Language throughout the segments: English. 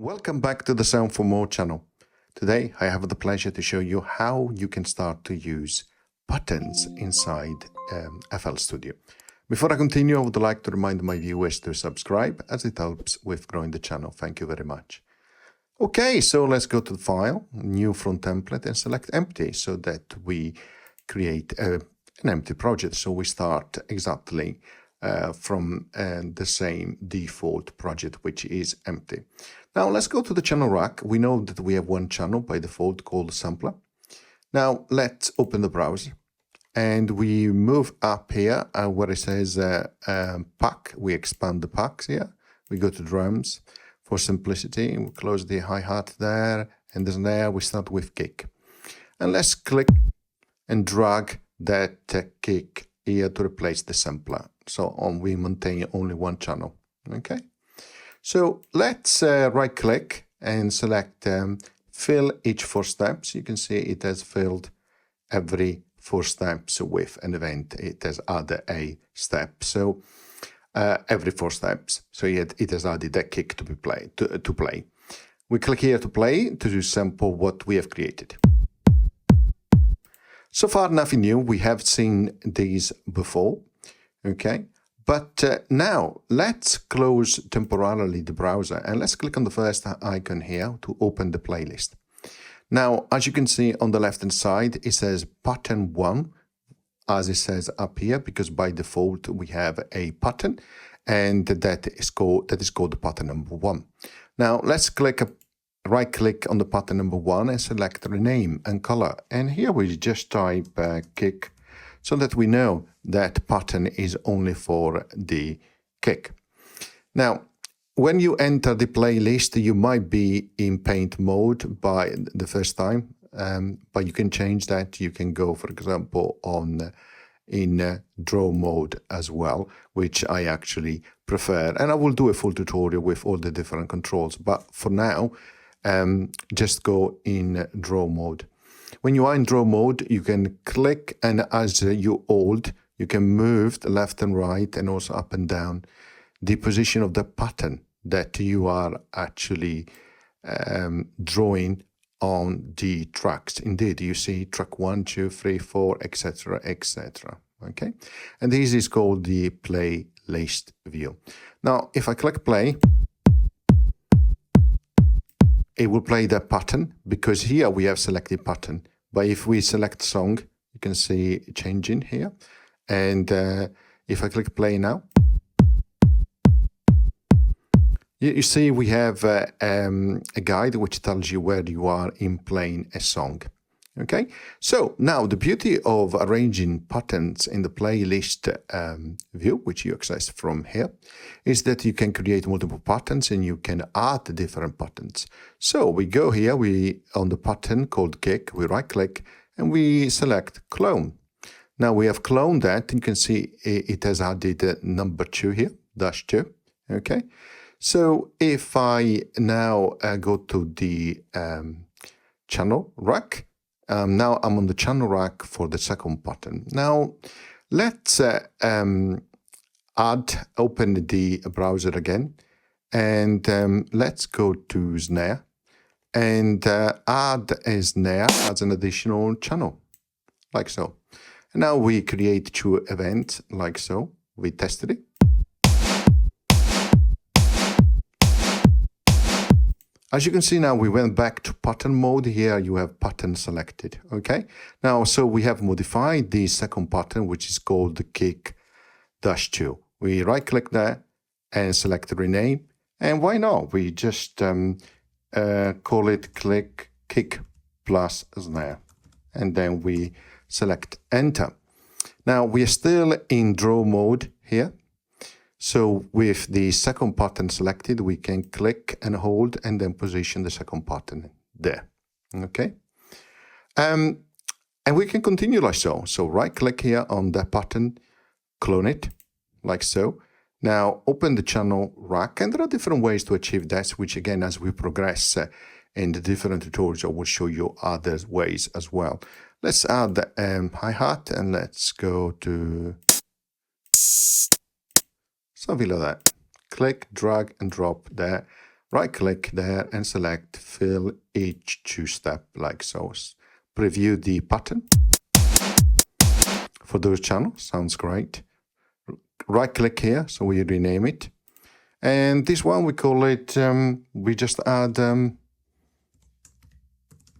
Welcome back to the Sound for More channel. Today I have the pleasure to show you how you can start to use buttons inside FL Studio. Before I continue, I would like to remind my viewers to subscribe as it helps with growing the channel. Thank you very much. Okay, so let's go to the file, new from template, and select empty so that we create an empty project. So we start exactly from the same default project, which is empty. Now let's go to the channel rack. We know that we have one channel by default called sampler. Now let's open the browser and we move up here where it says pack. We expand the packs here. We go to drums. For simplicity, we close the hi-hat there, and then there we start with kick. And let's click and drag that kick here to replace the sampler. So we maintain only one channel. Okay. So let's right click and select fill each 4 steps. You can see it has filled every 4 steps with an event. It has added a step. So every 4 steps. So it has added that kick to play. We click here to play to sample what we have created. So far, nothing new. We have seen these before. Okay. But now let's close temporarily the browser and let's click on the first icon here to open the playlist. Now, as you can see on the left-hand side, it says pattern 1, as it says up here, because by default we have a pattern, and that is called pattern number 1. Now let's right-click on the pattern number 1 and select rename and color. And here we just type kick, so that we know that pattern is only for the kick. Now, when you enter the playlist, you might be in paint mode by the first time, but you can change that. You can go, for example, in draw mode as well, which I actually prefer. And I will do a full tutorial with all the different controls. But for now, just go in draw mode. When you are in draw mode, you can click, and as you hold, you can move the left and right and also up and down the position of the pattern that you are actually drawing on the tracks. Indeed, you see track 1, 2, 3, 4, etc., etc. Okay, and this is called the playlist view. Now, if I click play, it will play the pattern because here we have selected pattern. But if we select song, you can see it changing here. And if I click play now, you see we have a guide which tells you where you are in playing a song. Okay, so now the beauty of arranging patterns in the playlist view, which you access from here, is that you can create multiple patterns and you can add different patterns. So we go here, on the pattern called kick, we right click and we select clone. Now we have cloned that. You can see it has added number 2 here, -2. Okay, so if I now go to the channel rack, now I'm on the channel rack for the second pattern. Now let's open the browser again, and let's go to snare and add a snare as an additional channel, like so. And now we create 2 events, like so. We tested it. As you can see now, we went back to pattern mode. Here you have pattern selected, okay? Now, so we have modified the second pattern, which is called the kick -2. We right click there and select rename. And why not? We just call it kick plus snare. And then we select enter. Now we are still in draw mode here. So with the second pattern selected, we can click and hold and then position the second pattern there. Okay. And we can continue like so. So right click here on that pattern, clone it like so. Now open the channel rack, and there are different ways to achieve that, which again, as we progress in the different tutorials, I will show you other ways as well. Let's add the hi-hat and let's go to something like that. Click, drag and drop there. Right click there and select fill each two-step like so. Preview the pattern for those channels, sounds great. Right click here, so we rename it. And this one we call it, we just add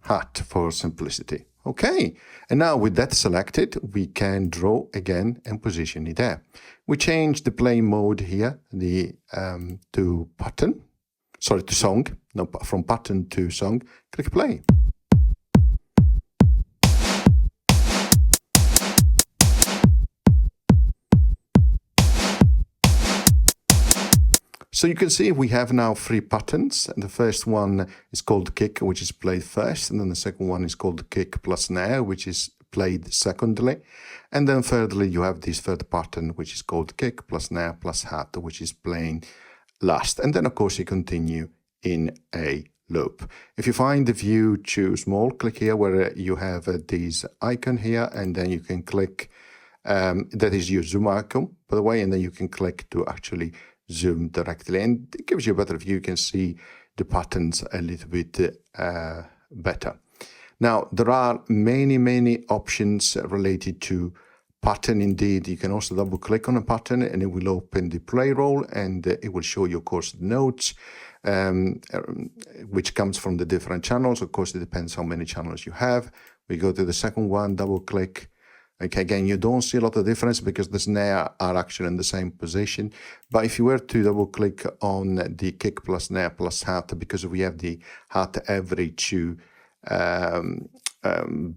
hat for simplicity. Okay, and now with that selected, we can draw again and position it there. We change the play mode here, to pattern, sorry, to song, no, from pattern to song. Click play. So you can see we have now 3 patterns. The first one is called kick, which is played first. And then the second one is called kick plus snare, which is played secondly. And then thirdly, you have this third pattern, which is called kick plus snare plus hat, which is playing last. And then, of course, you continue in a loop. If you find the view too small, click here where you have this icon here, and then you can click, that is your zoom icon, by the way, and then you can click to actually zoom directly, and it gives you a better view. You can see the patterns a little bit better. Now, there are many options related to pattern. Indeed, you can also double click on a pattern and it will open the play roll, and it will show you, of course, the notes, which comes from the different channels. Of course, it depends how many channels you have. We go to the second one, double click. Okay, again, you don't see a lot of difference because the snare are actually in the same position. But if you were to double click on the kick plus snare plus hat, because we have the hat every 2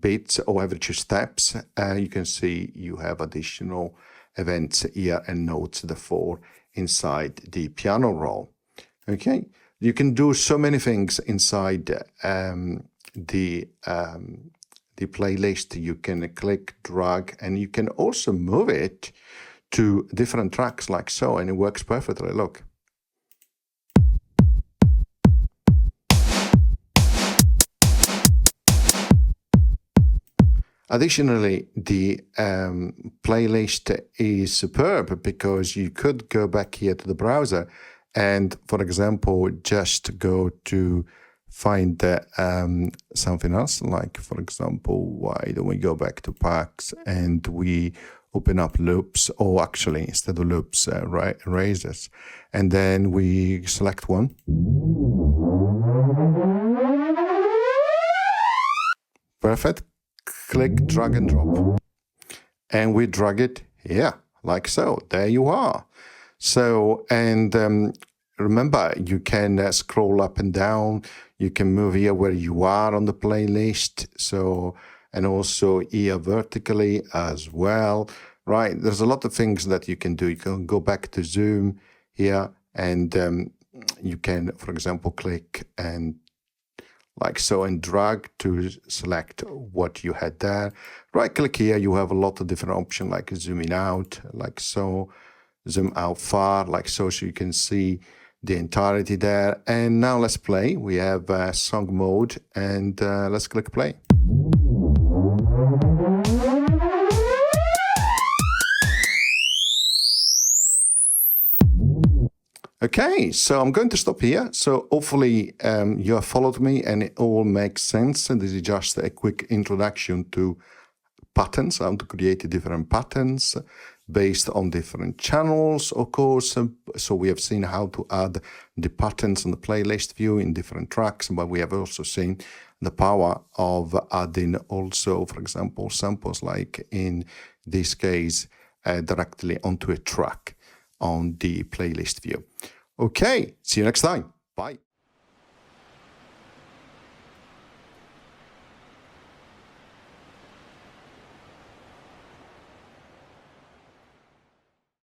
beats or every 2 steps, you can see you have additional events here and notes, therefore, inside the piano roll. Okay, you can do so many things inside the playlist. You can click, drag, and you can also move it to different tracks like so, and it works perfectly. Look. Additionally, the playlist is superb because you could go back here to the browser and, for example, just go to find something else, like, for example, why don't we go back to packs and we open up loops, or actually, instead of loops, erasers, and then we select one. Perfect. Click, drag and drop. And we drag it here, like so. There you are. So, and remember, you can scroll up and down. You can move here where you are on the playlist. So, and also here vertically as well, right? There's a lot of things that you can do. You can go back to zoom here, and you can, for example, click and like so, and drag to select what you had there. Right click here, you have a lot of different options, like zooming out, like so, zoom out far, like so, so you can see the entirety there. And now let's play. We have song mode, and let's click play. Okay, so I'm going to stop here. So hopefully you have followed me and it all makes sense. And this is just a quick introduction to patterns, how to create different patterns based on different channels, of course. So we have seen how to add the patterns on the playlist view in different tracks, but we have also seen the power of adding also, for example, samples, like in this case, directly onto a track on the playlist view. Okay, see you next time. Bye.